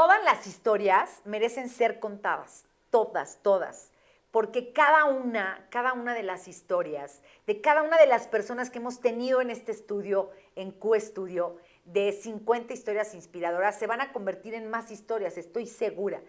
todas las historias merecen ser contadas, todas, porque cada una de las historias, de cada una de las personas que hemos tenido en este estudio, en QEstudio, de 50 historias inspiradoras, se van a convertir en más historias, estoy segura.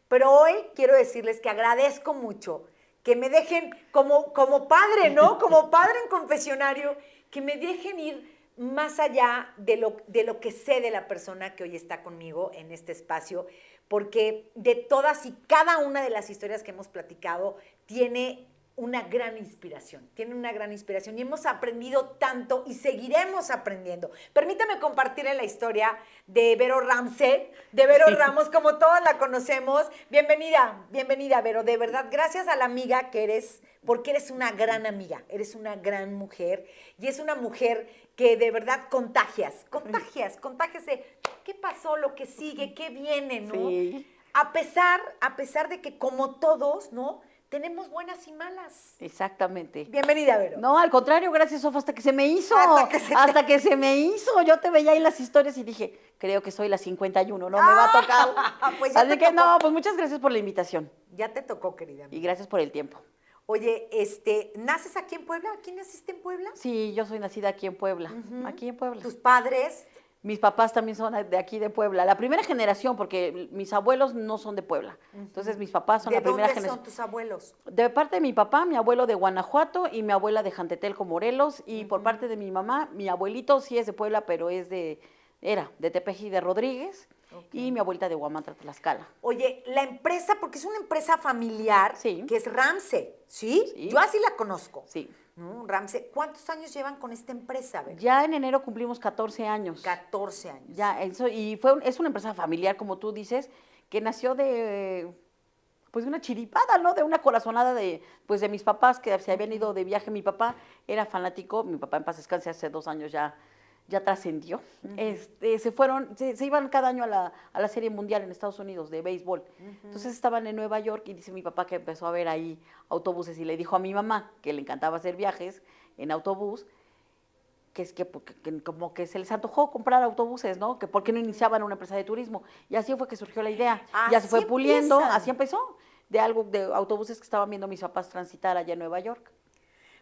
Pero hoy quiero decirles que agradezco mucho que me dejen, como padre, ¿no? Como padre en confesionario, que me dejen ir más allá de lo que sé de la persona que hoy está conmigo en este espacio, porque de todas y cada una de las historias que hemos platicado tiene una gran inspiración, y hemos aprendido tanto y seguiremos aprendiendo. Permítame compartirle la historia de Vero Ramsey, de Vero Ramos, como todos la conocemos. Bienvenida, Vero, de verdad, gracias a la amiga que eres, porque eres una gran amiga, eres una gran mujer, y es una mujer que de verdad contagias de qué pasó, lo que sigue, qué viene, ¿no? Sí. A pesar de que como todos, ¿no? Tenemos buenas y malas. Exactamente. Bienvenida, Vero. No, al contrario, gracias, Sof, hasta que se me hizo. Hasta que se me hizo. Yo te veía ahí las historias y dije, creo que soy la 51, no me va a tocar. Pues ya Así te que tocó. no, pues muchas gracias por la invitación. Ya te tocó, querida. Y gracias por el tiempo. Oye, ¿naces aquí en Puebla? ¿Aquí naciste en Puebla? Sí, yo soy nacida aquí en Puebla. Aquí en Puebla. ¿Tus padres? Mis papás también son de aquí de Puebla. La primera generación, porque mis abuelos no son de Puebla. Entonces, mis papás son la primera generación. ¿De dónde son tus abuelos? De parte de mi papá, mi abuelo de Guanajuato y mi abuela de Jantetelco, Morelos. Y por parte de mi mamá, mi abuelito sí es de Puebla, pero era de Tepeji de Rodríguez. Okay. Y mi abuelita de Huamantla, Tlaxcala. Oye, la empresa, porque es una empresa familiar, sí, que es Ramsey, ¿sí? Sí. Yo así la conozco. Sí. Ramsey, ¿cuántos años llevan con esta empresa? Ya en enero cumplimos 14 años. 14 años. Ya, eso, y es una empresa familiar, como tú dices, que nació de una chiripada, ¿no? De una corazonada de mis papás que se habían ido de viaje. Mi papá era fanático, mi papá en paz descanse, hace 2 años ya trascendió. Se iban cada año a la Serie Mundial en Estados Unidos de béisbol. Entonces estaban en Nueva York y dice mi papá que empezó a ver ahí autobuses y le dijo a mi mamá que le encantaba hacer viajes en autobús, que como que se les antojó comprar autobuses, ¿no? Que por qué no iniciaban una empresa de turismo. Y así fue que surgió la idea. Ya se fue puliendo, así empezó, de autobuses que estaban viendo mis papás transitar allá en Nueva York.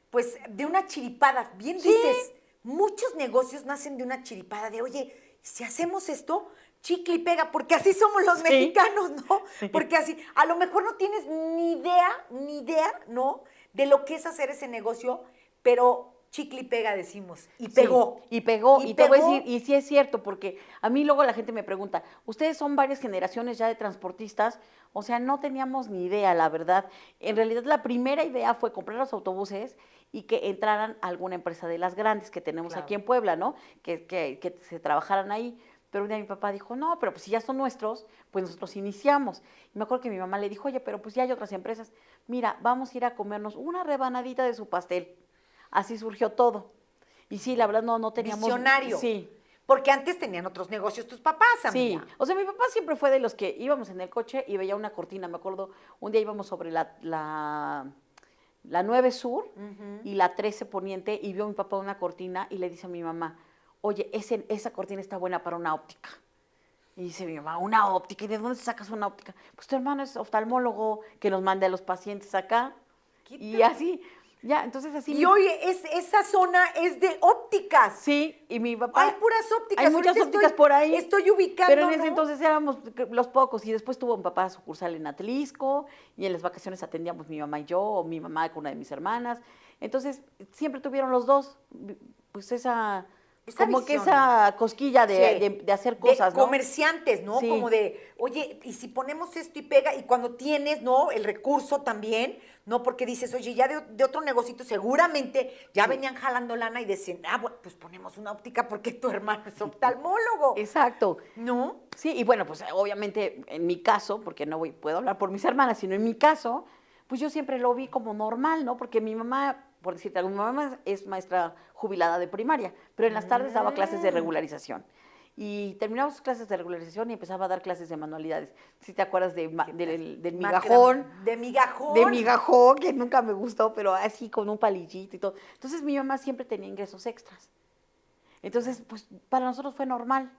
Pues de una chiripada, bien dices. Muchos negocios nacen de una chiripada de, oye, si hacemos esto, chicle y pega, porque así somos los mexicanos, ¿no? Porque así, a lo mejor no tienes ni idea, ¿no? De lo que es hacer ese negocio, pero chicle y pega decimos, y pegó. Sí, y pegó, y te voy a decir, y sí es cierto, porque a mí luego la gente me pregunta, ustedes son varias generaciones ya de transportistas, o sea, no teníamos ni idea, la verdad. En realidad la primera idea fue comprar los autobuses y que entraran a alguna empresa de las grandes que tenemos aquí en Puebla, ¿no? Que se trabajaran ahí. Pero un día mi papá dijo, no, pero pues si ya son nuestros, pues nosotros iniciamos. Y me acuerdo que mi mamá le dijo, oye, pero pues ya hay otras empresas. Mira, vamos a ir a comernos una rebanadita de su pastel. Así surgió todo. Y sí, la verdad no teníamos... Visionario. Sí. Porque antes tenían otros negocios tus papás, amiga. Sí, o sea, mi papá siempre fue de los que íbamos en el coche y veía una cortina. Me acuerdo, un día íbamos sobre la 9 Sur y la 13 Poniente y vio a mi papá una cortina y le dice a mi mamá, oye, esa cortina está buena para una óptica. Y dice mi mamá, ¿una óptica? ¿Y de dónde sacas una óptica? Pues tu hermano es oftalmólogo, que nos mande a los pacientes acá. Y así... Ya, entonces así. Y oye, esa zona es de ópticas. Sí, y mi papá. Hay puras ópticas. Hay muchas ópticas por ahí. Estoy ubicando. Pero en ese entonces éramos los pocos. Y después tuvo mi papá sucursal en Atlisco. Y en las vacaciones atendíamos mi mamá y yo, o mi mamá con una de mis hermanas. Entonces, siempre tuvieron los dos, pues esa como visión, que esa cosquilla de hacer cosas, de comerciantes, ¿no? Sí. Como de, oye, y si ponemos esto y pega, y cuando tienes, ¿no? El recurso también, ¿no? Porque dices, oye, ya de otro negocito seguramente ya venían jalando lana y decían, bueno, pues ponemos una óptica porque tu hermano es oftalmólogo. Exacto. ¿No? Sí, y bueno, pues obviamente en mi caso, porque no puedo hablar por mis hermanas, sino en mi caso, pues yo siempre lo vi como normal, ¿no? Porque mi mamá, por decirte algo, mi mamá es maestra jubilada de primaria, pero en las tardes daba clases de regularización. Y terminaba sus clases de regularización y empezaba a dar clases de manualidades. Si te acuerdas del migajón. De migajón. De migajón, que nunca me gustó, pero así con un palillito y todo. Entonces mi mamá siempre tenía ingresos extras. Entonces, pues para nosotros fue normal.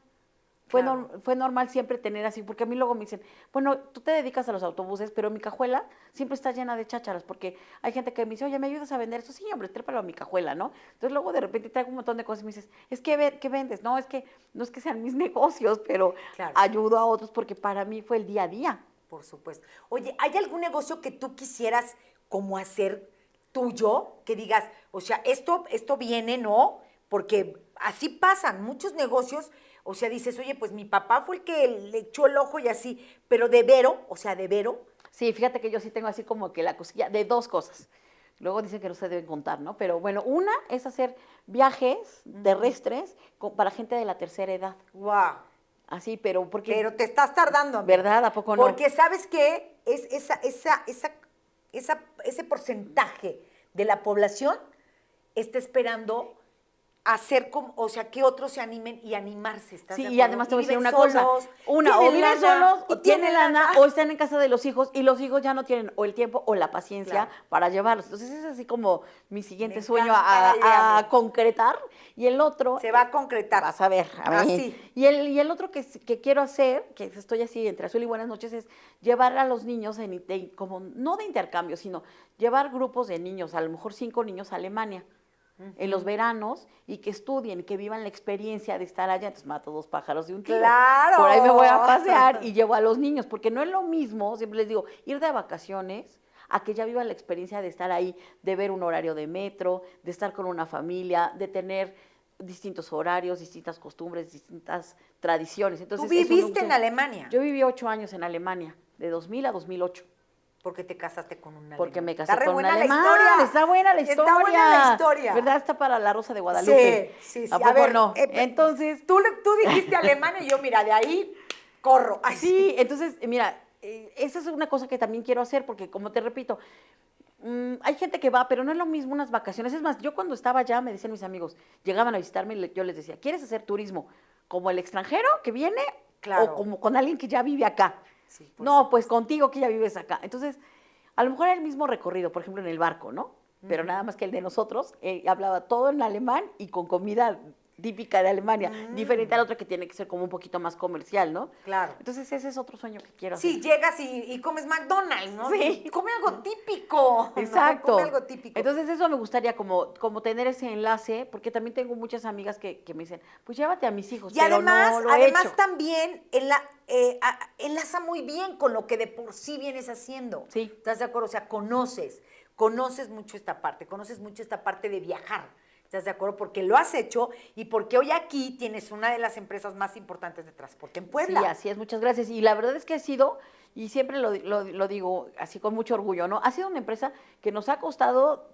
Claro. Fue normal siempre tener así, porque a mí luego me dicen, bueno, tú te dedicas a los autobuses, pero mi cajuela siempre está llena de chácharas, porque hay gente que me dice, oye, ¿me ayudas a vender eso? Sí, hombre, trépalo a mi cajuela, ¿no? Entonces luego de repente traigo un montón de cosas y me dices, es que, ¿qué vendes? No, es que no es que sean mis negocios, pero Claro. ayudo a otros porque para mí fue el día a día. Por supuesto. Oye, ¿hay algún negocio que tú quisieras como hacer tuyo? Que digas, o sea, esto viene, ¿no? Porque así pasan muchos negocios. O sea, dices, oye, pues mi papá fue el que le echó el ojo y así, pero de vero, o sea, de vero. Sí, fíjate que yo sí tengo así como que la cosilla de dos cosas. Luego dicen que no se deben contar, ¿no? Pero bueno, una es hacer viajes terrestres para gente de la tercera edad. ¡Wow! Así, pero porque, Pero te estás tardando, amiga. ¿verdad? ¿A poco no? Porque ¿sabes qué? Es ese porcentaje de la población está esperando hacer como, o sea, que otros se animen y animarse, ¿estás de Sí, y acuerdo? además te voy a decir viven una cosa. solos, Una, o tienen viven lana, solos, y o tienen lana, lana. o están en casa de los hijos, y los hijos ya no tienen o el tiempo o la paciencia Claro. para llevarlos. Entonces, es así como mi siguiente Me sueño encanta la idea, a amiga. concretar. Y el otro. Se va a concretar. Vas a ver, a mí. Así. Y el otro que quiero hacer, que estoy así entre azul y buenas noches, es llevar a los niños, como no de intercambio, sino llevar grupos de niños, a lo mejor 5 niños a Alemania. En los veranos y que estudien, que vivan la experiencia de estar allá. Entonces mato 2 pájaros de un tiro. ¡Claro! Por ahí me voy a pasear y llevo a los niños, porque no es lo mismo, siempre les digo, ir de vacaciones a que ya vivan la experiencia de estar ahí, de ver un horario de metro, de estar con una familia, de tener distintos horarios, distintas costumbres, distintas tradiciones. Entonces, ¿Tú viviste en Alemania? Yo viví 8 años en Alemania, de 2000 a 2008. Porque te casaste con un alemán. Porque me casé Está re con un buena la alemán. historia. Está buena la historia. Está buena la historia. ¿Verdad? Está para la Rosa de Guadalupe. Sí. ¿A poco ver, no? Entonces, tú dijiste Alemania y yo, mira, de ahí corro. Ay, sí, entonces, mira, esa es una cosa que también quiero hacer porque, como te repito, hay gente que va, pero no es lo mismo unas vacaciones. Es más, yo cuando estaba allá, me decían mis amigos, llegaban a visitarme y yo les decía, ¿quieres hacer turismo como el extranjero que viene Claro. o como con alguien que ya vive acá? Sí, No, pues contigo que ya vives acá. Entonces, a lo mejor era el mismo recorrido, por ejemplo, en el barco, ¿no? Pero nada más que el de nosotros hablaba todo en alemán y con comida típica de Alemania, diferente al otro que tiene que ser como un poquito más comercial, ¿no? Claro. Entonces ese es otro sueño que quiero Sí, hacer. llegas y comes McDonald's, ¿no? Sí. Come algo típico. ¿no? Exacto. Come algo típico. Entonces eso me gustaría como tener ese enlace, porque también tengo muchas amigas que me dicen, pues llévate a mis hijos, y pero además, no lo he hecho. también enlaza muy bien con lo que de por sí vienes haciendo. Sí. ¿Estás de acuerdo? O sea, conoces mucho esta parte de viajar. ¿Estás de acuerdo? Porque lo has hecho y porque hoy aquí tienes una de las empresas más importantes de transporte en Puebla. Sí, así es, muchas gracias. Y la verdad es que ha sido, y siempre lo digo así con mucho orgullo, ¿no? Ha sido una empresa que nos ha costado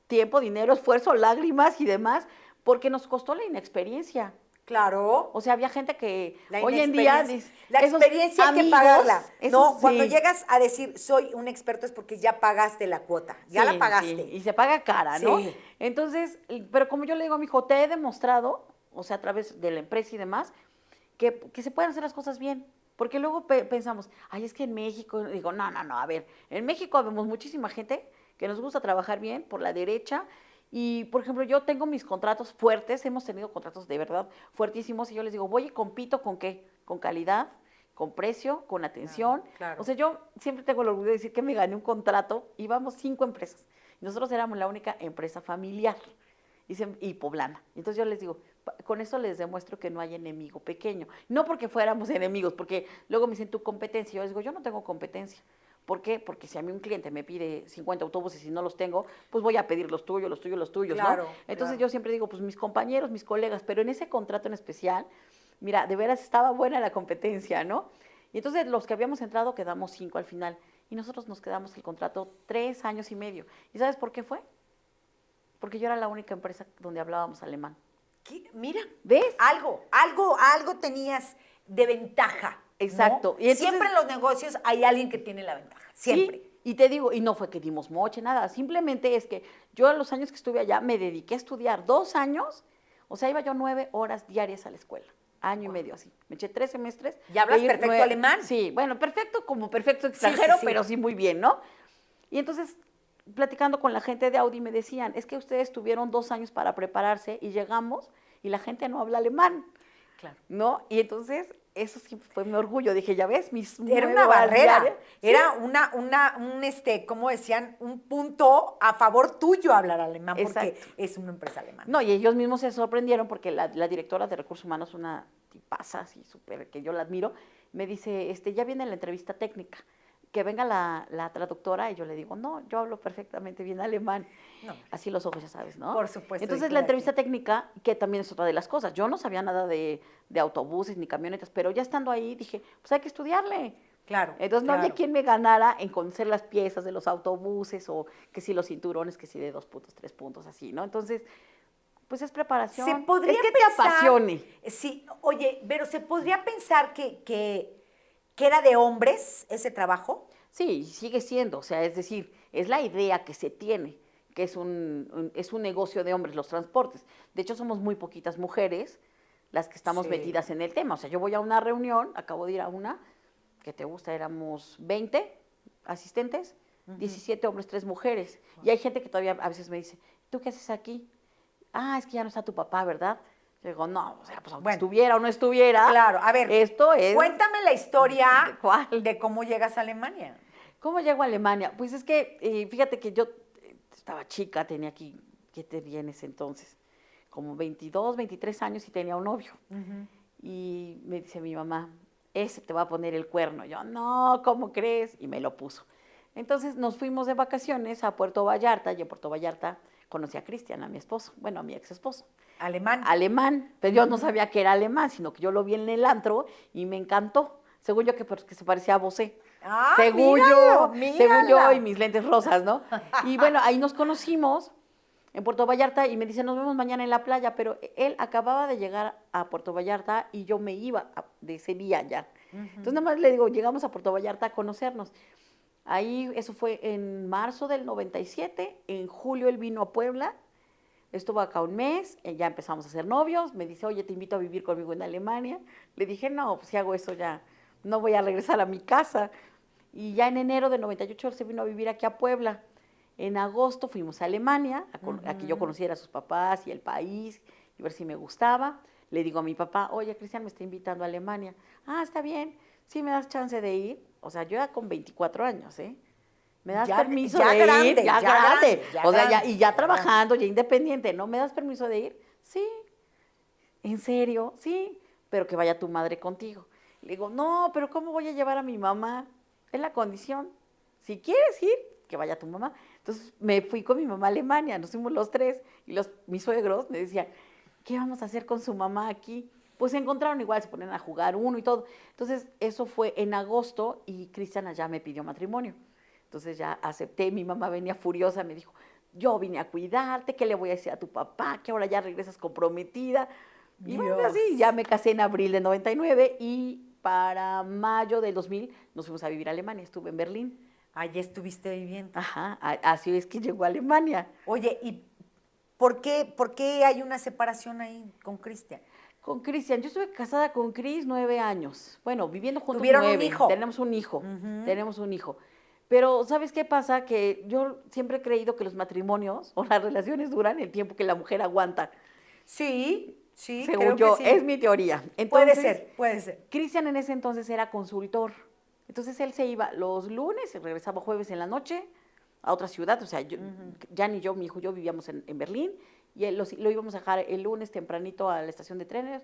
tiempo, dinero, esfuerzo, lágrimas y demás, porque nos costó la inexperiencia. Claro. O sea, había gente que La hoy en día... la esos experiencia hay que amigos, pagarla. No, sí. cuando llegas a decir soy un experto es porque ya pagaste la cuota. Ya Sí, la pagaste. sí, y se paga cara, ¿no? Sí. Entonces, pero como yo le digo a mi hijo, te he demostrado, o sea, a través de la empresa y demás, que se pueden hacer las cosas bien. Porque luego pensamos, ay, es que en México, digo, no, a ver, en México vemos muchísima gente que nos gusta trabajar bien por la derecha. Y, por ejemplo, yo tengo mis contratos fuertes, hemos tenido contratos de verdad fuertísimos, y yo les digo, voy y compito con qué, con calidad, con precio, con atención. Claro. O sea, yo siempre tengo el orgullo de decir que me gané un contrato, íbamos 5 empresas, y nosotros éramos la única empresa familiar y poblana. Entonces yo les digo, con eso les demuestro que no hay enemigo pequeño. No porque fuéramos enemigos, porque luego me dicen tu competencia. Yo les digo, yo no tengo competencia. ¿Por qué? Porque si a mí un cliente me pide 50 autobuses y no los tengo, pues voy a pedir los tuyos, Claro, ¿no? Entonces claro. yo siempre digo, pues mis compañeros, mis colegas, pero en ese contrato en especial, mira, de veras estaba buena la competencia, ¿no? Y entonces los que habíamos entrado quedamos 5 al final y nosotros nos quedamos el contrato 3 años y medio. ¿Y sabes por qué fue? Porque yo era la única empresa donde hablábamos alemán. Mira, ¿Ves? algo tenías de ventaja. ¿no? Exacto. Y entonces, siempre en los negocios hay alguien que tiene la ventaja. Siempre. Sí, y te digo, y no fue que dimos moche, nada, simplemente es que yo a los años que estuve allá me dediqué a estudiar 2 años, o sea, iba yo 9 horas diarias a la escuela, año y medio así. Me eché 3 semestres. ¿Y hablas de ir perfecto alemán? Sí, bueno, perfecto como perfecto extranjero, sí. pero sí muy bien, ¿no? Y entonces, platicando con la gente de Audi, me decían, es que ustedes tuvieron 2 años para prepararse y llegamos y la gente no habla alemán. Claro. ¿no? Y entonces, eso siempre fue mi orgullo. Dije, ya ves, Era una barrera, era ¿cómo decían? Un punto a favor tuyo hablar alemán, porque Exacto. es una empresa alemana. No, y ellos mismos se sorprendieron porque la directora de Recursos Humanos, una tipaza así súper, que yo la admiro, me dice, ya viene la entrevista técnica, que venga la traductora, y yo le digo, no, yo hablo perfectamente bien alemán. No. Así los ojos, ya sabes, ¿no? Por supuesto. Entonces, la entrevista técnica, que también es otra de las cosas, yo no sabía nada de autobuses ni camionetas, pero ya estando ahí dije, pues hay que estudiarle. Claro. Entonces no había quien me ganara en conocer las piezas de los autobuses, o que si los cinturones, que si de 2 puntos, 3 puntos, así, ¿no? Entonces, pues es preparación. Se podría es que pensar, te apasione. Sí, oye, pero ¿se podría pensar que era de hombres ese trabajo? Sí, sigue siendo, o sea, es decir, es la idea que se tiene, que es un negocio de hombres los transportes. De hecho, somos muy poquitas mujeres las que estamos metidas en el tema. O sea, yo voy a una reunión, acabo de ir a una, que te gusta, éramos 20 asistentes, 17 hombres, 3 mujeres. Y hay gente que todavía a veces me dice, ¿tú qué haces aquí? Ah, es que ya no está tu papá, ¿verdad? Yo digo, no, o sea, pues aunque estuviera o no estuviera. Claro, a ver, esto es. Cuéntame la historia ¿Cuál? de cómo llegas a Alemania. ¿Cómo llego a Alemania? Pues es que, fíjate que yo estaba chica, tenía aquí, ¿qué tenía en ese entonces? Como 22, 23 años y tenía un novio. Y me dice mi mamá, ese te va a poner el cuerno. Yo, no, ¿cómo crees? Y me lo puso. Entonces nos fuimos de vacaciones a Puerto Vallarta, y en Puerto Vallarta conocí a Cristian, a mi esposo, bueno, a mi ex esposo. Alemán. Alemán, pero yo no sabía que era alemán, sino que yo lo vi en el antro y me encantó. Según yo, que se parecía a Bosé. Ah, según yo y mis lentes rosas, ¿no? Y bueno, ahí nos conocimos en Puerto Vallarta y me dice, nos vemos mañana en la playa, pero él acababa de llegar a Puerto Vallarta y yo me iba de ese día ya. Entonces nada más le digo, llegamos a Puerto Vallarta a conocernos. Ahí, eso fue en marzo del 97, en julio él vino a Puebla, estuvo acá un mes, ya empezamos a ser novios, me dice, oye, te invito a vivir conmigo en Alemania. Le dije, no, pues si hago eso ya no voy a regresar a mi casa. Y ya en enero del 98 él se vino a vivir aquí a Puebla. En agosto fuimos a Alemania, a que yo conociera a sus papás y el país, y ver si me gustaba. Le digo a mi papá, oye, Cristian me está invitando a Alemania. Ah, está bien, sí me das chance de ir. O sea, yo ya con 24 años, ¿eh? ¿Me das permiso de ir? Ya grande. O sea, ya trabajando, ya independiente. ¿No me das permiso de ir? Sí. ¿En serio? Sí. Pero que vaya tu madre contigo. Le digo, no, pero ¿cómo voy a llevar a mi mamá? Es la condición. Si quieres ir, que vaya tu mamá. Entonces me fui con mi mamá a Alemania, nos fuimos los 3, y mis suegros me decían, ¿qué vamos a hacer con su mamá aquí? Pues se encontraron igual, se ponen a jugar uno y todo. Entonces eso fue en agosto y Cristian allá me pidió matrimonio. Entonces ya acepté, mi mamá venía furiosa, me dijo, yo vine a cuidarte, ¿qué le voy a decir a tu papá? Que ahora ya regresas comprometida. Y bueno, así, ya me casé en abril de 99 y para mayo del 2000 nos fuimos a vivir a Alemania, estuve en Berlín. Allí estuviste viviendo. Ajá, así es que llegó a Alemania. Oye, ¿y por qué hay una separación ahí con Cristian? Con Cristian, yo estuve casada con Cris 9 años. Bueno, viviendo juntos 9. ¿Tuvieron un hijo? Tenemos un hijo. Pero, ¿sabes qué pasa? Que yo siempre he creído que los matrimonios o las relaciones duran el tiempo que la mujer aguanta. Sí, según creo yo, que sí. Es mi teoría. Entonces, puede ser. Cristian en ese entonces era consultor. Entonces él se iba los lunes y regresaba jueves en la noche a otra ciudad. O sea, Jan y yo, mi hijo y yo vivíamos en Berlín, y él lo íbamos a dejar el lunes tempranito a la estación de trenes,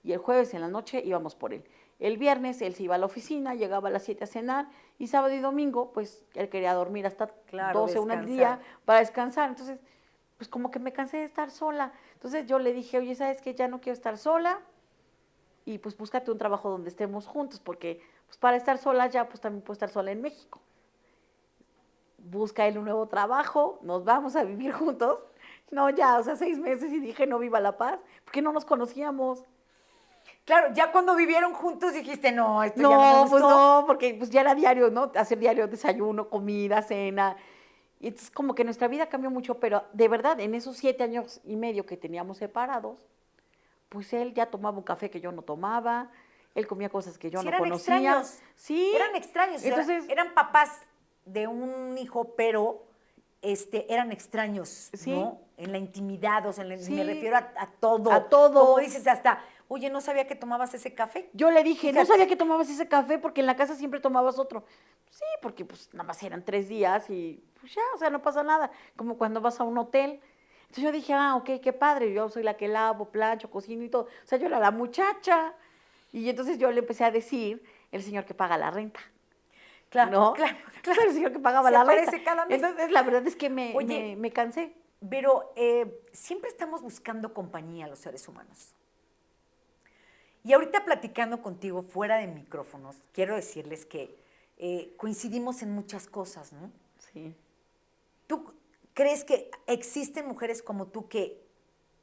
y el jueves en la noche íbamos por él. El viernes él se iba a la oficina, llegaba a las 7 a cenar, y sábado y domingo, pues él quería dormir hasta 12, 1 del día para descansar. Entonces, pues como que me cansé de estar sola. Entonces yo le dije, oye, ¿sabes qué? Ya no quiero estar sola, y pues búscate un trabajo donde estemos juntos, porque pues para estar sola ya, pues también puedo estar sola en México. Busca él un nuevo trabajo, nos vamos a vivir juntos. No, ya, o sea, 6 meses, y dije, no, viva la paz, porque no nos conocíamos. Claro, ya cuando vivieron juntos dijiste, no, esto no, ya no me gustó. Pues no, porque pues ya era diario, ¿no? Hacer diario desayuno, comida, cena. Y entonces como que nuestra vida cambió mucho, pero de verdad, en esos 7 años y medio que teníamos separados, pues él ya tomaba un café que yo no tomaba, él comía cosas que yo no conocía. Extraños. Sí. Eran extraños. Entonces, eran papás de un hijo, pero eran extraños, sí, ¿no? en la intimidad, o sea, Sí. me refiero a todo. A todo. Como dices, hasta, oye, no sabía que tomabas ese café. Yo le dije, no Fíjate. sabía que tomabas ese café porque en la casa siempre tomabas otro. Sí, porque pues nada más eran 3 días y pues ya, o sea, no pasa nada. Como cuando vas a un hotel. Entonces yo dije, ok, qué padre, yo soy la que lavo, plancho, cocino y todo. O sea, yo era la muchacha. Y entonces yo le empecé a decir, el señor que paga la renta, Claro, ¿no? claro, Entonces, claro. el señor que pagaba Se la aparece renta. cada mes. Entonces, la verdad es que Oye, me cansé. pero siempre estamos buscando compañía los seres humanos. Y ahorita platicando contigo fuera de micrófonos, quiero decirles que coincidimos en muchas cosas, ¿no? Sí. ¿Tú crees que existen mujeres como tú que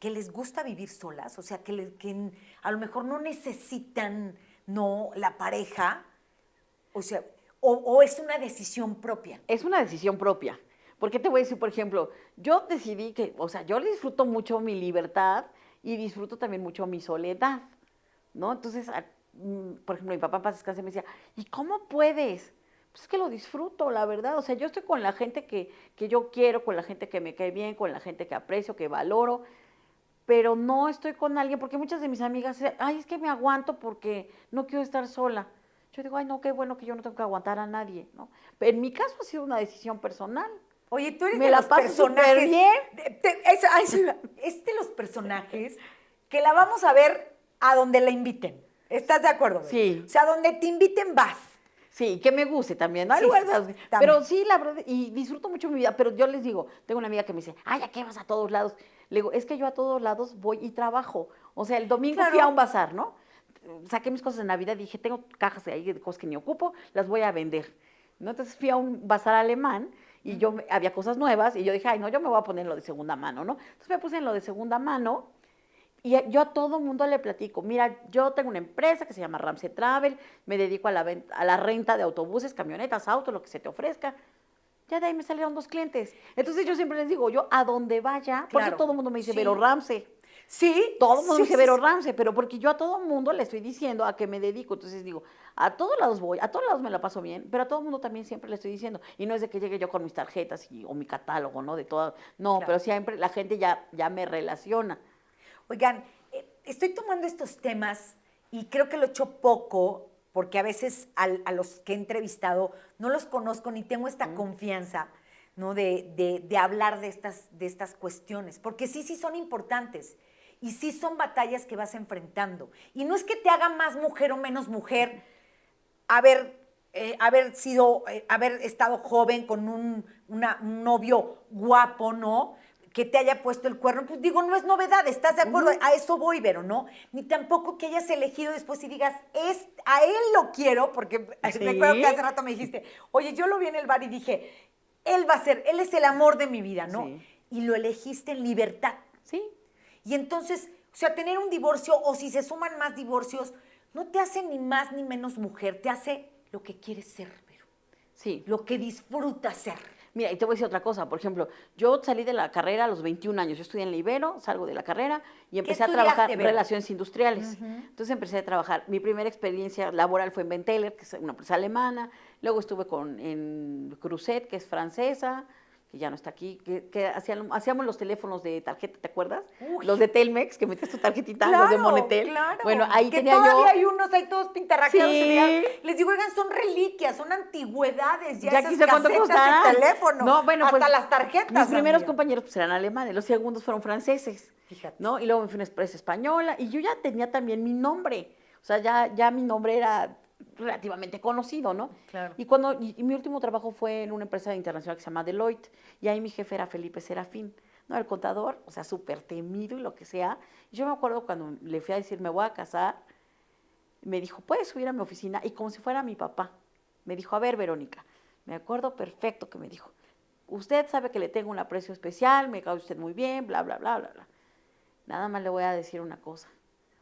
les gusta vivir solas? O sea, que a lo mejor no necesitan, no, la pareja. O sea, o es una decisión propia. Es una decisión propia. Porque te voy a decir, por ejemplo, yo decidí que, o sea, yo disfruto mucho mi libertad y disfruto también mucho mi soledad, ¿no? Entonces, por ejemplo, mi papá en paz descanse me decía, ¿y cómo puedes? Pues es que lo disfruto, la verdad. O sea, yo estoy con la gente que yo quiero, con la gente que me cae bien, con la gente que aprecio, que valoro, pero no estoy con alguien, porque muchas de mis amigas, ay, es que me aguanto porque no quiero estar sola. Yo digo, ay, no, qué bueno que yo no tengo que aguantar a nadie, ¿no? Pero en mi caso ha sido una decisión personal. Oye, tú eres Me de la los paso personajes. súper bien. Es de los personajes que la vamos a ver a donde la inviten. ¿Estás de acuerdo? Bel? Sí. O sea, a donde te inviten vas. Sí, que me guste también, ¿no? Hay Sí, lugares sí, sí, donde- también. pero sí, la verdad, y disfruto mucho mi vida, pero yo les digo, tengo una amiga que me dice, ay, ¿a qué vas a todos lados? Le digo, es que yo a todos lados voy y trabajo. O sea, el domingo fui a Claro. un bazar, ¿no? Saqué mis cosas de Navidad, dije, tengo cajas de ahí de cosas que ni ocupo, las voy a vender, ¿no? Entonces fui a un bazar alemán y había cosas nuevas y yo dije, ay, no, yo me voy a poner en lo de segunda mano, ¿no? Entonces me puse en lo de segunda mano. Y yo a todo mundo le platico, mira, yo tengo una empresa que se llama Ramsey Travel, me dedico a a la renta de autobuses, camionetas, autos, lo que se te ofrezca. Ya de ahí me salieron 2 clientes. Entonces yo siempre les digo, yo a donde vaya, por eso Claro. todo el mundo me dice, Sí. Vero Ramsey. Sí. Todo el mundo Sí, me dice sí, Vero sí. Ramsey, pero porque yo a todo el mundo le estoy diciendo a qué me dedico. Entonces digo, a todos lados voy, a todos lados me la paso bien, pero a todo el mundo también siempre le estoy diciendo. Y no es de que llegue yo con mis tarjetas o mi catálogo, ¿no? De todo. No, Claro. pero siempre la gente ya me relaciona. Oigan, estoy tomando estos temas y creo que lo he hecho poco porque a veces a los que he entrevistado no los conozco ni tengo esta confianza, ¿no? De hablar de estas cuestiones, porque sí son importantes y sí son batallas que vas enfrentando. Y no es que te haga más mujer o menos mujer haber estado joven con un novio guapo, ¿no? Que te haya puesto el cuerno, pues digo, no es novedad, ¿estás de acuerdo? A eso voy, Vero, ¿no? Ni tampoco que hayas elegido después y digas, a él lo quiero, porque Sí. recuerdo que hace rato me dijiste, oye, yo lo vi en el bar y dije, él es el amor de mi vida, ¿no? Sí. Y lo elegiste en libertad. Sí, Y entonces, o sea, tener un divorcio o si se suman más divorcios, no te hace ni más ni menos mujer, te hace lo que quieres ser, Vero, sí. lo que disfrutas ser. Mira, y te voy a decir otra cosa. Por ejemplo, yo salí de la carrera a los 21 años. Yo estudié en la Ibero, salgo de la carrera y empecé a trabajar estudiaste, Vero? relaciones industriales. Entonces empecé a trabajar. Mi primera experiencia laboral fue en Benteler, que es una empresa alemana. Luego estuve en Creuset, que es francesa, que ya no está aquí, que hacíamos los teléfonos de tarjeta, ¿te acuerdas? Uy. Los de Telmex, que metías tu tarjetita, los de Monetel. Claro. Bueno, ahí que tenía todavía yo... hay unos ahí todos pintarrajeados. Sí. Les digo, oigan, son reliquias, son antigüedades, ya esas quise cuánto casetas costarán. de teléfono. No, bueno, hasta pues, las tarjetas. mis primeros amiga. compañeros pues eran alemanes, los segundos fueron franceses. Fíjate. ¿No? Y luego me fui a una empresa española y yo ya tenía también mi nombre. O sea, ya mi nombre era relativamente conocido, ¿no? Claro. Y mi último trabajo fue en una empresa internacional que se llama Deloitte, y ahí mi jefe era Felipe Serafín, ¿no? El contador, o sea, súper temido y lo que sea. Y yo me acuerdo cuando le fui a decir, me voy a casar, me dijo, ¿puedes subir a mi oficina? Y como si fuera mi papá, me dijo, a ver, Verónica, me acuerdo perfecto que me dijo, usted sabe que le tengo un aprecio especial, me cae usted muy bien, bla, bla, bla, bla, bla. Nada más le voy a decir una cosa.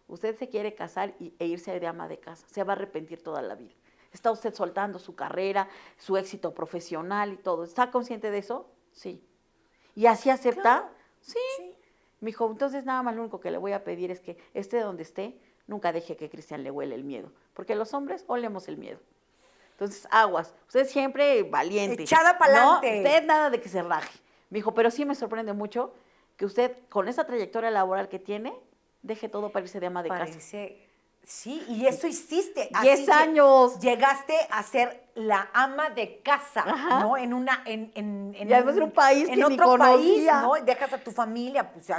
Usted se quiere casar e irse de ama de casa. Se va a arrepentir toda la vida. ¿Está usted soltando su carrera, su éxito profesional y todo? ¿Está consciente de eso? Sí. ¿Y así acepta? Claro. Sí. Me dijo, entonces nada más lo único que le voy a pedir es que esté donde esté, nunca deje que Cristian le huele el miedo. Porque los hombres olemos el miedo. Entonces, aguas. Usted siempre valiente. Echada pa'lante. No, usted nada de que se raje. Me dijo, pero sí me sorprende mucho que usted, con esa trayectoria laboral que tiene, deje todo para irse de ama de casa. Parece, sí, y eso hiciste. 10 años. Llegaste a ser la ama de casa, Ajá. ¿no? En Y además en un país en que ni otro país, conocía. ¿no? Y dejas a tu familia, pues,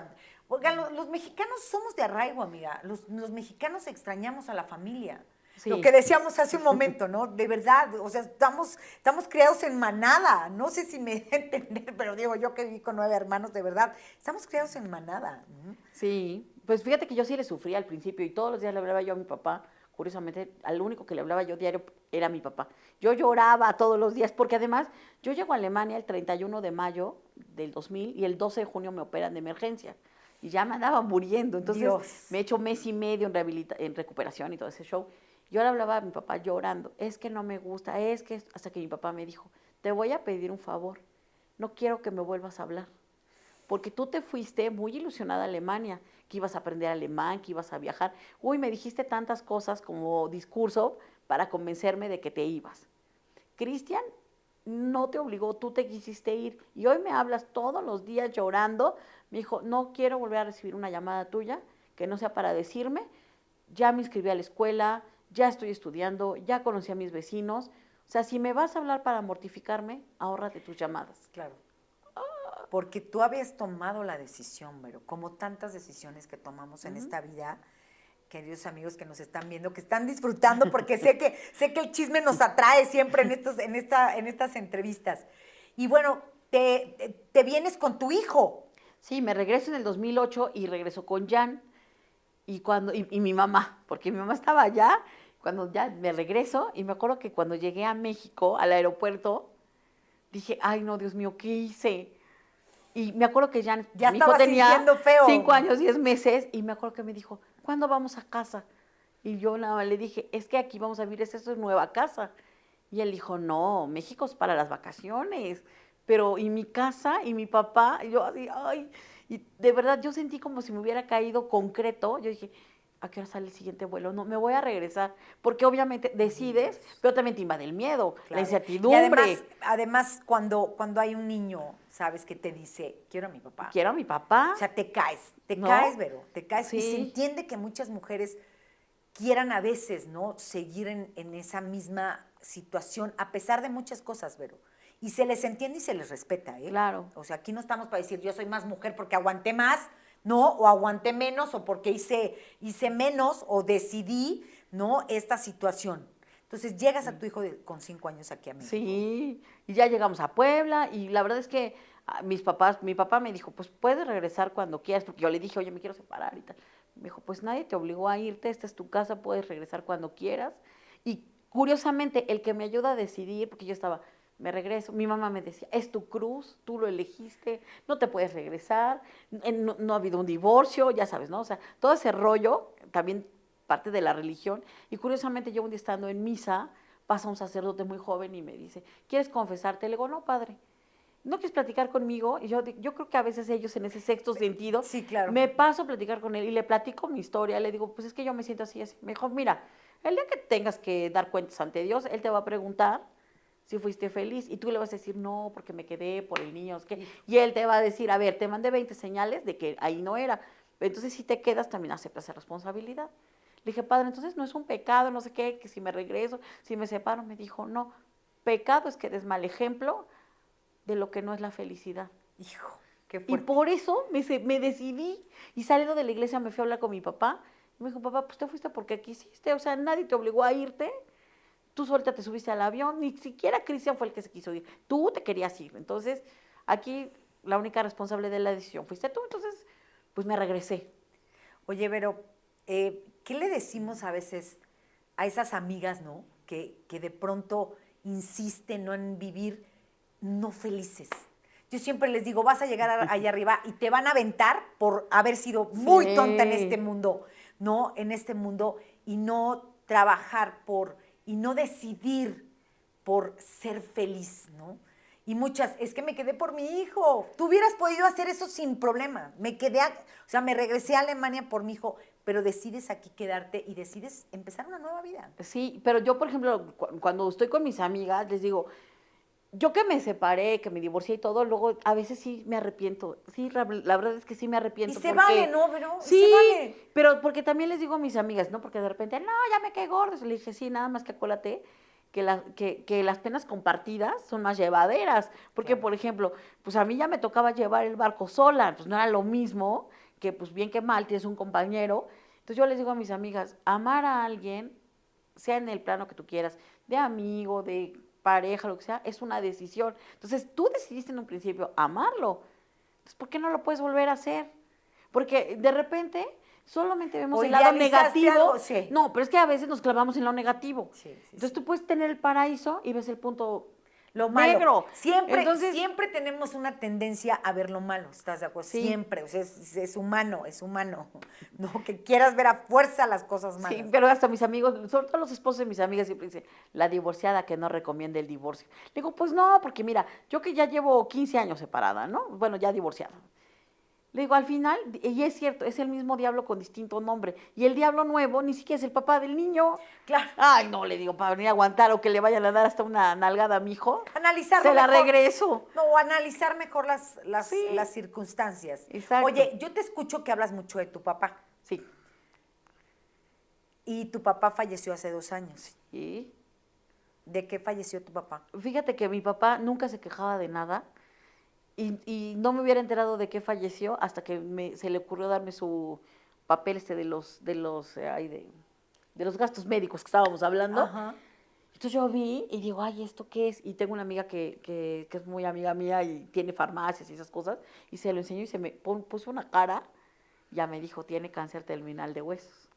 oigan, los mexicanos somos de arraigo, amiga. Los mexicanos extrañamos a la familia. Sí. Lo que decíamos hace un momento, ¿no? De verdad, o sea, estamos criados en manada. No sé si me da a entender, pero digo, yo que viví con 9 hermanos, de verdad, estamos criados en manada. ¿No? Sí, pues fíjate que yo sí le sufría al principio y todos los días le hablaba yo a mi papá. Curiosamente, al único que le hablaba yo diario era mi papá. Yo lloraba todos los días porque además yo llego a Alemania el 31 de mayo del 2000 y el 12 de junio me operan de emergencia. Y ya me andaba muriendo. Entonces Dios. me he hecho mes y medio en recuperación y todo ese show. Yo le hablaba a mi papá llorando. Es que no me gusta, es que... Hasta que mi papá me dijo, te voy a pedir un favor. No quiero que me vuelvas a hablar. Porque tú te fuiste muy ilusionada a Alemania, que ibas a aprender alemán, que ibas a viajar. Uy, me dijiste tantas cosas como discurso para convencerme de que te ibas. Cristian no te obligó, tú te quisiste ir. Y hoy me hablas todos los días llorando. Me dijo, no quiero volver a recibir una llamada tuya que no sea para decirme, ya me inscribí a la escuela, ya estoy estudiando, ya conocí a mis vecinos. O sea, si me vas a hablar para mortificarme, ahórrate tus llamadas. Claro. Porque tú habías tomado la decisión, pero como tantas decisiones que tomamos en esta vida, queridos amigos que nos están viendo, que están disfrutando, porque sé que el chisme nos atrae siempre en estas entrevistas. Y bueno, te vienes con tu hijo. Sí, me regreso en el 2008 y regreso con Jan y mi mamá, porque mi mamá estaba allá, cuando ya me regreso, y me acuerdo que cuando llegué a México, al aeropuerto, dije, ay no, Dios mío, ¿qué hice? Y me acuerdo que Jan, Ya mi hijo estaba tenía sintiendo feo. 5 años, 10 meses, y me acuerdo que me dijo, ¿cuándo vamos a casa? Y yo nada más le dije, es que aquí vamos a vivir, esto es nueva casa. Y él dijo, no, México es para las vacaciones, pero ¿y mi casa? ¿Y mi papá? Y yo así, ay, y de verdad yo sentí como si me hubiera caído concreto. Yo dije, ¿a qué hora sale el siguiente vuelo? No, me voy a regresar, porque obviamente decides, pero también te invade el miedo, Claro. la incertidumbre. Y además cuando hay un niño, sabes, que te dice, quiero a mi papá. Quiero a mi papá. O sea, te caes, ¿No? Vero, te caes. Sí. Y se entiende que muchas mujeres quieran a veces, ¿no?, seguir en esa misma situación, a pesar de muchas cosas, Vero. Y se les entiende y se les respeta, ¿eh? Claro. O sea, aquí no estamos para decir, yo soy más mujer porque aguanté más, ¿no? O aguanté menos, o porque hice menos, o decidí, ¿no?, esta situación. Entonces, llegas a tu hijo con 5 años aquí a México. Sí, y ya llegamos a Puebla, y la verdad es que mi papá me dijo, pues puedes regresar cuando quieras, porque yo le dije, oye, me quiero separar y tal. Me dijo, pues nadie te obligó a irte, esta es tu casa, puedes regresar cuando quieras. Y curiosamente, el que me ayuda a decidir, porque yo estaba, me regreso, mi mamá me decía, es tu cruz, tú lo elegiste, no te puedes regresar, no ha habido un divorcio, ya sabes, ¿no? O sea, todo ese rollo, también parte de la religión. Y curiosamente, yo un día estando en misa, pasa un sacerdote muy joven y me dice, ¿quieres confesarte? Le digo, no, padre. ¿No quieres platicar conmigo? Y yo creo que a veces ellos en ese sexto sentido, Sí, claro. me paso a platicar con él y le platico mi historia. Le digo, pues es que yo me siento así, así. Me dijo, mira, el día que tengas que dar cuentas ante Dios, Él te va a preguntar si fuiste feliz. Y tú le vas a decir, no, porque me quedé por el niño. Es que... Y Él te va a decir, a ver, te mandé 20 señales de que ahí no era. Entonces, si te quedas, también aceptas esa responsabilidad. Le dije, padre, entonces no es un pecado, no sé qué, que si me regreso, si me separo. Me dijo, no, pecado es que des mal ejemplo de lo que no es la felicidad. Hijo, qué Y fuerte. por eso me decidí, y saliendo de la iglesia me fui a hablar con mi papá, y me dijo, papá, pues te fuiste porque quisiste, o sea, nadie te obligó a irte, tú solita te subiste al avión, ni siquiera Cristian fue el que se quiso ir, tú te querías ir. Entonces, aquí la única responsable de la decisión fuiste tú. Entonces, pues me regresé. Oye, Vero, ¿qué le decimos a veces a esas amigas, ¿no?, que de pronto insisten, ¿no?, en vivir no felices? Yo siempre les digo, vas a llegar allá arriba y te van a aventar por haber sido muy Sí. tonta en este mundo, ¿no? En este mundo, y no trabajar y no decidir por ser feliz, ¿no? Y muchas, es que me quedé por mi hijo. Tú hubieras podido hacer eso sin problema. O sea, me regresé a Alemania por mi hijo, pero decides aquí quedarte y decides empezar una nueva vida. Sí, pero yo, por ejemplo, cuando estoy con mis amigas, les digo, yo que me separé, que me divorcié y todo, luego a veces sí me arrepiento. Sí, la verdad es que sí me Y arrepiento. se porque, vale, ¿no? Pero y sí, se vale. pero porque también les digo a mis amigas, ¿no? Porque de repente, no, ya me quedé gordo. Le dije, sí, nada más que acuérdate que las penas compartidas son más llevaderas. Porque, Claro. por ejemplo, pues a mí ya me tocaba llevar el barco sola, pues no era lo mismo que, pues bien que mal, tienes un compañero. Entonces yo les digo a mis amigas, amar a alguien, sea en el plano que tú quieras, de amigo, de pareja, lo que sea, es una decisión. Entonces, tú decidiste en un principio amarlo. Entonces, ¿por qué no lo puedes volver a hacer? Porque de repente solamente vemos O el lado idealizaste algo, negativo. sí. No, pero es que a veces nos clavamos en lo negativo. Sí, sí, Entonces, sí. tú puedes tener el paraíso y ves el punto Lo malo. negro. Siempre, Entonces, siempre tenemos una tendencia a ver lo malo, ¿estás de acuerdo? sí, Siempre, o sea, es humano, es humano. No, que quieras ver a fuerza las cosas sí, malas. pero hasta mis amigos, sobre todo los esposos de mis amigas, siempre dicen, la divorciada que no recomienda el divorcio. Le digo, pues no, porque mira, yo que ya llevo 15 años separada, ¿no? Bueno, ya divorciada. Le digo, al final, y es cierto, es el mismo diablo con distinto nombre. Y el diablo nuevo ni siquiera es el papá del niño. Claro. Ay, no, le digo, para venir a aguantar o que le vayan a dar hasta una nalgada a mi hijo, Analizarlo se la mejor. regreso. No, analizar mejor las Sí, circunstancias. exacto. Oye, yo te escucho que hablas mucho de tu papá. Sí. Y tu papá falleció hace 2 años. Y ¿De qué falleció tu papá? fíjate que mi papá nunca se quejaba de nada y no me hubiera enterado de que falleció hasta que se le ocurrió darme su papel de los gastos médicos que estábamos hablando. Ajá. Entonces yo vi y digo, ay, ¿esto qué es? Y tengo una amiga que es muy amiga mía y tiene farmacias y esas cosas, y se lo enseñó y se me puso una cara, ya me dijo, tiene cáncer terminal de huesos.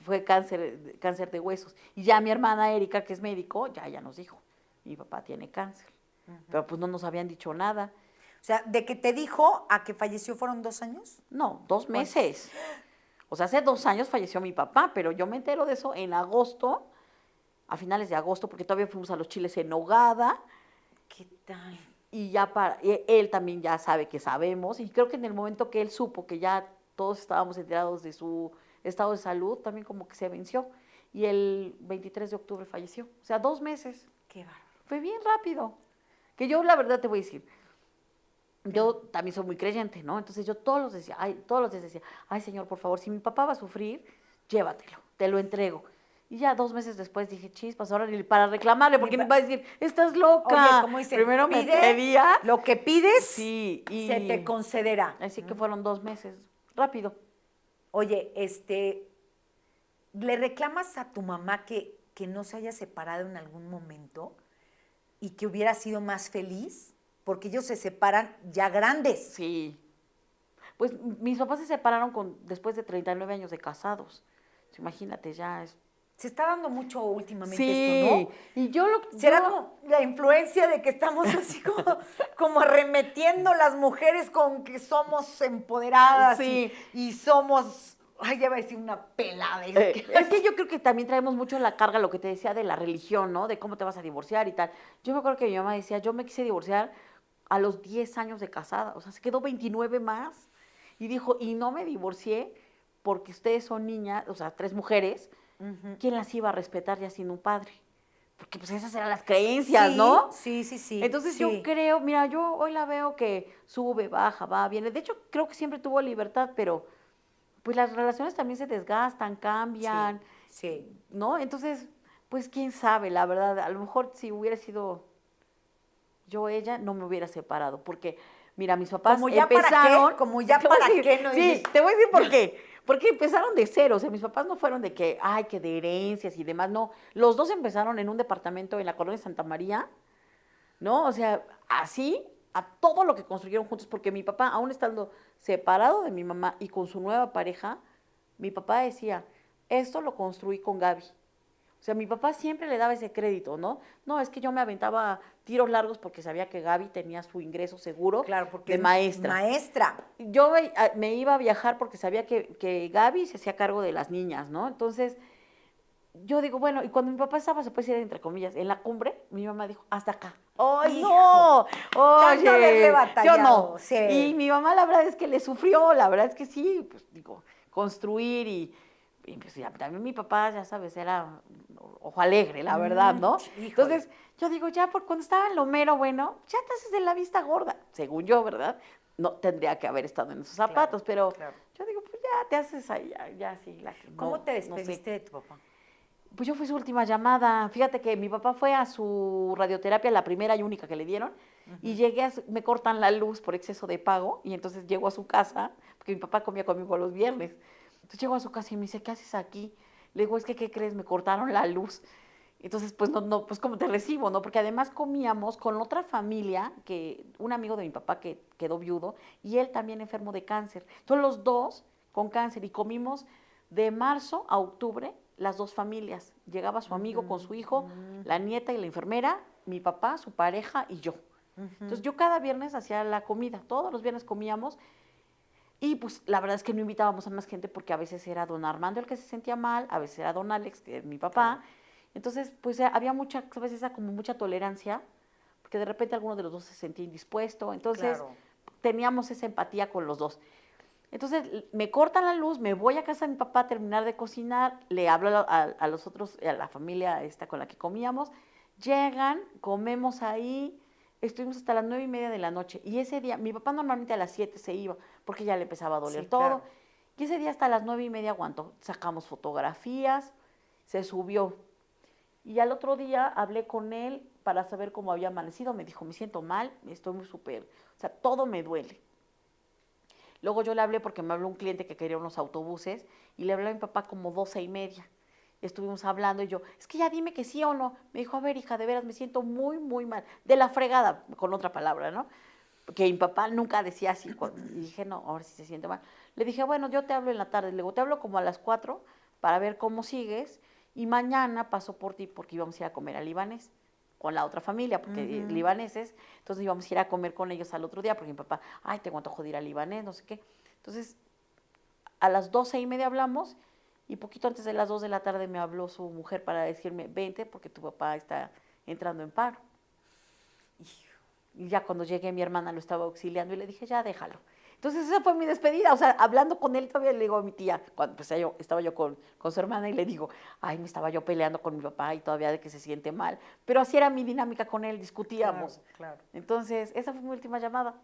Fue cáncer de huesos. Y ya mi hermana Erika, que es médico, ya nos dijo, mi papá tiene cáncer. Pero pues no nos habían dicho nada. O sea, de que te dijo a que falleció fueron 2 años. No, 2 meses. O sea, hace 2 años falleció mi papá, pero yo me entero de eso en agosto, a finales de agosto, porque todavía fuimos a los chiles en nogada, ¿Qué tal? y ya él también ya sabe que sabemos, y creo que en el momento que él supo que ya todos estábamos enterados de su estado de salud, también como que se venció, y el 23 de octubre falleció. O sea, 2 meses. Qué bárbaro. Fue bien rápido. Que yo, la verdad, te voy a decir, yo también soy muy creyente, ¿no? Entonces yo todos los días decía, ay, Señor, por favor, si mi papá va a sufrir, llévatelo, te lo entrego. Y ya 2 meses después dije, chispas, ahora ni para reclamarle, porque me va a decir, estás loca. Oye, como dicen, Primero me pide pedía. lo que pides, Sí, y se te concederá. así que fueron 2 meses, rápido. Oye, ¿le reclamas a tu mamá que no se haya separado en algún momento y que hubiera sido más feliz? Porque ellos se separan ya grandes. Sí. Pues mis papás se separaron después de 39 años de casados. Imagínate, ya es. Se está dando mucho últimamente Sí, esto, ¿no? y yo ¿Será como la influencia de que estamos así como arremetiendo las mujeres con que somos empoderadas Sí. y somos, ay, ya iba a decir una pelada? Es que yo creo que también traemos mucho la carga, lo que te decía de la religión, ¿no? De cómo te vas a divorciar y tal. Yo me acuerdo que mi mamá decía, yo me quise divorciar a los 10 años de casada, o sea, se quedó 29 más. Y dijo, y no me divorcié porque ustedes son niñas, o sea, 3 mujeres, ¿quién las iba a respetar ya sin un padre? Porque pues esas eran las creencias, Sí, ¿no? sí. Entonces sí. yo creo, mira, yo hoy la veo que sube, baja, va, viene. De hecho, creo que siempre tuvo libertad, pero pues las relaciones también se desgastan, cambian, Sí. ¿no? Entonces, pues quién sabe, la verdad, a lo mejor si hubiera sido yo ella, no me hubiera separado, porque mira, mis papás Como ya empezaron. para qué, como ya Te voy a para decir, qué, ¿no? Sí, Dices, te voy a decir por qué. Porque empezaron de cero, o sea, mis papás no fueron de que, ay, que de herencias y demás, no. Los dos empezaron en un departamento en la colonia Santa María, ¿no? O sea, así, a todo lo que construyeron juntos, porque mi papá, aún estando separado de mi mamá y con su nueva pareja, mi papá decía, esto lo construí con Gaby. O sea, mi papá siempre le daba ese crédito, ¿no? No, es que yo me aventaba tiros largos porque sabía que Gaby tenía su ingreso seguro claro, porque de es maestra. Maestra. Yo me iba a viajar porque sabía que Gaby se hacía cargo de las niñas, ¿no? Entonces, yo digo, bueno, y cuando mi papá estaba, se puede decir entre comillas, en la cumbre, mi mamá dijo, hasta acá. ¡Ay, no! Tanto haberle Oye, yo batallado, no. sí. Y mi mamá, la verdad es que le sufrió, la verdad es que sí, pues digo, construir y Y pues ya, también mi papá, ya sabes, era ojo alegre, la verdad, ¿no? Híjole. Entonces, yo digo, ya por cuando estaba en lo mero bueno, ya te haces de la vista gorda, según yo, ¿verdad? No tendría que haber estado en esos zapatos, pero claro. yo digo, pues ya te haces ahí, ya sí, ¿Cómo te no sé. despediste de tu papá? Pues yo fui su última llamada. Fíjate que mi papá fue a su radioterapia, la primera y única que le dieron, y llegué me cortan la luz por exceso de pago, y entonces llego a su casa, porque mi papá comía conmigo los viernes. Entonces llego a su casa y me dice, ¿qué haces aquí? Le digo, es que, ¿qué crees? Me cortaron la luz. Entonces, pues pues ¿cómo te recibo, no? Porque además comíamos con otra familia, un amigo de mi papá que quedó viudo, y él también enfermo de cáncer. Entonces los dos con cáncer, y comimos de marzo a octubre las dos familias. Llegaba su amigo con su hijo, la nieta y la enfermera, mi papá, su pareja y yo. Entonces yo cada viernes hacía la comida, todos los viernes comíamos, y pues la verdad es que no invitábamos a más gente porque a veces era don Armando el que se sentía mal, a veces era don Alex, que es mi papá. Claro. Entonces, pues había mucha, a veces como mucha tolerancia, porque de repente alguno de los dos se sentía indispuesto. Entonces, claro, teníamos esa empatía con los dos. Entonces, me cortan la luz, me voy a casa de mi papá a terminar de cocinar, le hablo a los otros, a la familia esta con la que comíamos, llegan, comemos ahí, estuvimos hasta las 9:30 de la noche. Y ese día, mi papá normalmente a las 7 se iba, porque ya le empezaba a doler todo. Claro. Y ese día hasta las 9:30 aguantó. Sacamos fotografías, se subió. Y al otro día hablé con él para saber cómo había amanecido. Me dijo, me siento mal, estoy muy súper, o sea, todo me duele. Luego yo le hablé porque me habló un cliente que quería unos autobuses y le hablé a mi papá como 12:30. Estuvimos hablando y yo, es que ya dime que sí o no. Me dijo, a ver, hija, de veras me siento muy, muy mal. De la fregada, con otra palabra, ¿no? Porque mi papá nunca decía así. Y dije, no, ahora sí se siente mal. Le dije, bueno, yo te hablo en la tarde. Le digo, te hablo como a las 4 para ver cómo sigues. Y mañana paso por ti porque íbamos a ir a comer al libanés con la otra familia, porque libaneses. Entonces íbamos a ir a comer con ellos al otro día, porque mi papá, ay, tengo antojo de ir al libanés, no sé qué. Entonces, a las 12:30 hablamos. Y poquito antes de las 2 de la tarde me habló su mujer para decirme, vente porque tu papá está entrando en paro. Y ya cuando llegué mi hermana lo estaba auxiliando y le dije, ya déjalo. Entonces esa fue mi despedida, o sea, hablando con él todavía le digo a mi tía, cuando pues, estaba yo con su hermana y le digo, ay, me estaba yo peleando con mi papá y todavía de que se siente mal. Pero así era mi dinámica con él, discutíamos. Claro. Entonces, esa fue mi última llamada.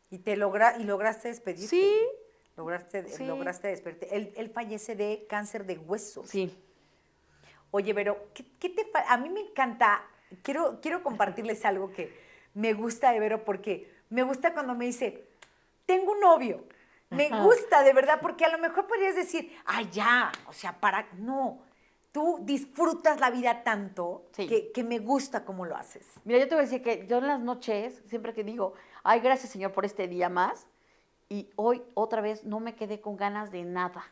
¿Y lograste despedirte? Sí. Lograste despedirte. Él fallece de cáncer de huesos. Sí. Oye, pero a mí me encanta, quiero compartirles algo que me gusta de Vero, porque me gusta cuando me dice, tengo un novio. Me gusta, de verdad, porque a lo mejor podrías decir, ay, ya, o sea, no. Tú disfrutas la vida tanto que me gusta cómo lo haces. Mira, yo te voy a decir que yo en las noches, siempre que digo, ay, gracias, Señor, por este día más, y hoy otra vez no me quedé con ganas de nada.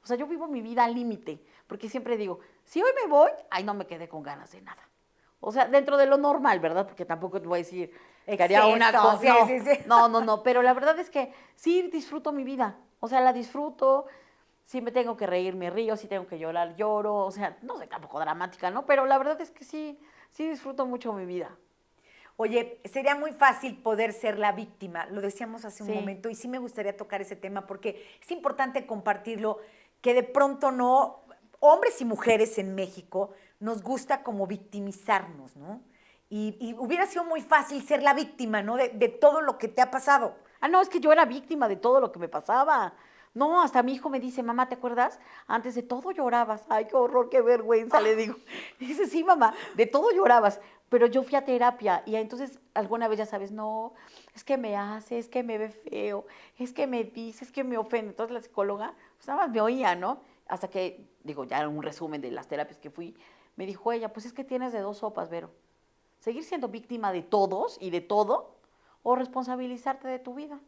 O sea, yo vivo mi vida al límite, porque siempre digo, si hoy me voy, ay, no me quedé con ganas de nada. O sea, dentro de lo normal, ¿verdad? Porque tampoco te voy a decir que haría una cosa. No, pero la verdad es que sí disfruto mi vida. O sea, la disfruto. Si me tengo que reír, me río. Si tengo que llorar, lloro. O sea, no soy tampoco dramática, ¿no? Pero la verdad es que sí disfruto mucho mi vida. Oye, sería muy fácil poder ser la víctima, lo decíamos hace un momento, y sí me gustaría tocar ese tema porque es importante compartirlo, que de pronto no, hombres y mujeres en México, nos gusta como victimizarnos, ¿no? Y hubiera sido muy fácil ser la víctima, ¿no? De todo lo que te ha pasado. Ah, no, es que yo era víctima de todo lo que me pasaba. No, hasta mi hijo me dice, mamá, ¿te acuerdas? Antes de todo llorabas. Ay, qué horror, qué vergüenza, le digo. Y dice, sí, mamá, de todo llorabas. Pero yo fui a terapia y entonces alguna vez ya sabes, no, es que me hace, es que me ve feo, es que me dice, es que me ofende. Entonces la psicóloga, pues nada más me oía, ¿no? Hasta que, digo, ya un resumen de las terapias que fui, me dijo ella, pues es que tienes de dos sopas, Vero. Seguir siendo víctima de todos y de todo o responsabilizarte de tu vida.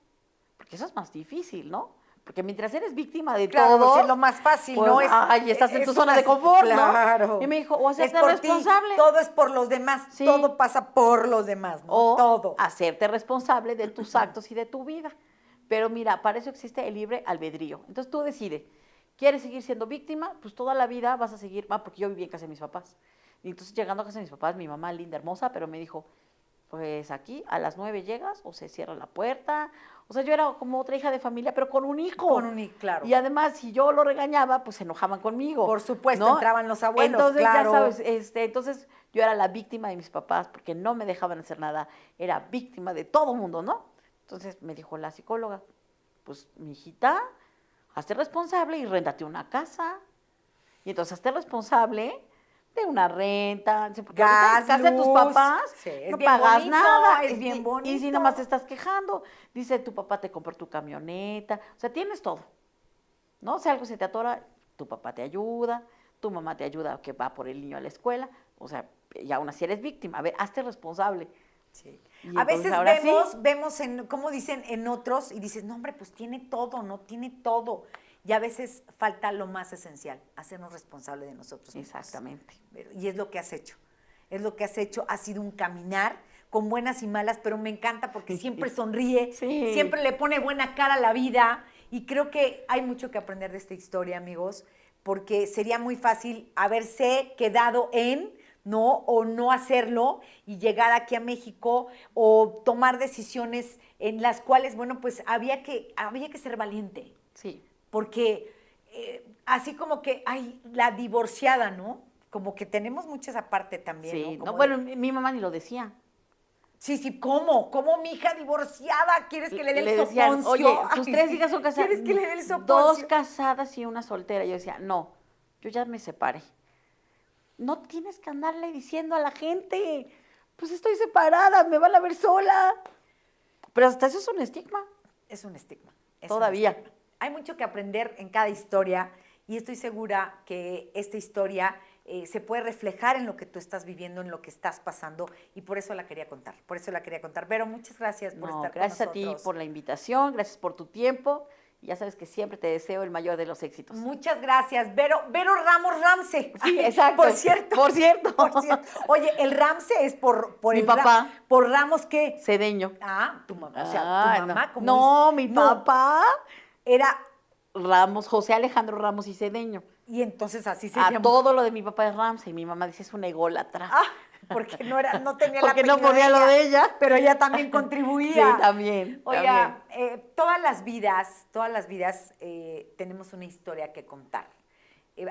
Porque eso es más difícil, ¿no? Porque mientras eres víctima de todo, es lo más fácil, pues, ¿no? Estás en tu zona de confort, claro. ¿no? Y me dijo, o hacerte responsable. Todo es por los demás, todo pasa por los demás, ¿no? O todo. hacerte responsable de tus actos y de tu vida. Pero mira, para eso existe el libre albedrío. Entonces tú decides, ¿quieres seguir siendo víctima? Pues toda la vida vas a seguir, porque yo viví en casa de mis papás. Y entonces llegando a casa de mis papás, mi mamá linda, hermosa, pero me dijo, pues aquí a las 9 llegas o se cierra la puerta. O sea, yo era como otra hija de familia, pero con un hijo. Con un hijo, claro. Y además, si yo lo regañaba, pues se enojaban conmigo. Por supuesto, ¿no? entraban los abuelos, entonces, claro. ya sabes, entonces yo era la víctima de mis papás porque no me dejaban hacer nada. Era víctima de todo el mundo, ¿no? Entonces me dijo la psicóloga, pues, mijita, hazte responsable y réntate una casa. Y entonces hazte responsable de una renta, porque ahorita en casa de tus papás sí, no bien pagas bonito, nada. es bien bonito. Y si nomás te estás quejando, dice tu papá te compró tu camioneta, o sea, tienes todo, ¿no? Si algo se te atora, tu papá te ayuda, tu mamá te ayuda que va por el niño a la escuela, o sea, y aún así eres víctima, a ver, hazte responsable. Sí. Y A entonces, veces ahora sí, vemos en, como dicen en otros, y dices, no, hombre, pues tiene todo, no tiene todo. Y a veces falta lo más esencial, hacernos responsables de nosotros mismos. exactamente. Y es lo que has hecho. Es lo que has hecho. Ha sido un caminar con buenas y malas, pero me encanta porque siempre sonríe, Sí. siempre le pone buena cara a la vida. Y creo que hay mucho que aprender de esta historia, amigos, porque sería muy fácil haberse quedado en, ¿no? O no hacerlo y llegar aquí a México o tomar decisiones en las cuales, bueno, pues había que ser valiente. Sí. Porque así como que, ay, la divorciada, ¿no? Como que tenemos mucha esa parte también, Sí, ¿no? no, Como bueno, de, mi mamá ni lo decía. sí, ¿cómo? ¿Cómo mi hija divorciada? ¿Quieres que le dé el Le decían, soponcio? oye, tus Ay, 3 sí. hijas son casadas. ¿Quieres que le dé el soponcio? 2 casadas y una soltera. Yo decía, no, yo ya me separé. No tienes que andarle diciendo a la gente, pues estoy separada, me van a ver sola. Pero hasta eso es un estigma. Es un estigma. Es Todavía. un estigma. Hay mucho que aprender en cada historia y estoy segura que esta historia se puede reflejar en lo que tú estás viviendo, en lo que estás pasando y por eso la quería contar, Pero muchas gracias por estar Gracias con a ti nosotros. por la invitación, gracias por tu tiempo. Y ya sabes que siempre te deseo el mayor de los éxitos. Muchas gracias. Vero Ramos Ramsey. Sí, exacto. Por cierto. Por cierto. Oye, el Ramsey es por Mi el papá. ¿Por Ramos qué? Cedeño. Ah, tu mamá. O sea, Ah, tu mamá como no, dice- mi papá. Era, Ramos, José Alejandro Ramos y Cedeño. y entonces así se A llamó. todo lo de mi papá es Ramsey. Mi mamá dice es una ególatra. Ah, porque no tenía Porque el no apellido ponía lo de ella. pero ella también contribuía. Sí, también. Oiga, todas las vidas tenemos una historia que contar.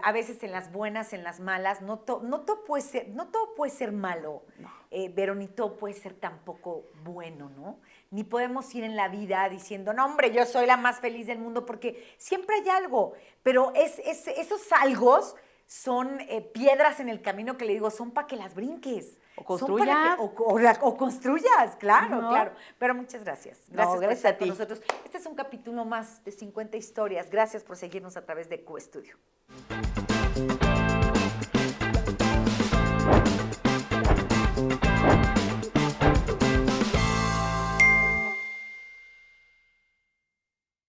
A veces en las buenas, en las malas, no todo puede ser malo, No. pero ni todo puede ser tampoco bueno, ¿no? Ni podemos ir en la vida diciendo, no, hombre, yo soy la más feliz del mundo, porque siempre hay algo, pero esos algos son piedras en el camino que le digo, son para que las brinques. O Son para construyas. o construyas, claro, ¿No? claro. Pero muchas gracias. Gracias por gracias estar a con ti. nosotros. Este es un capítulo más de 50 historias. Gracias por seguirnos a través de QStudio.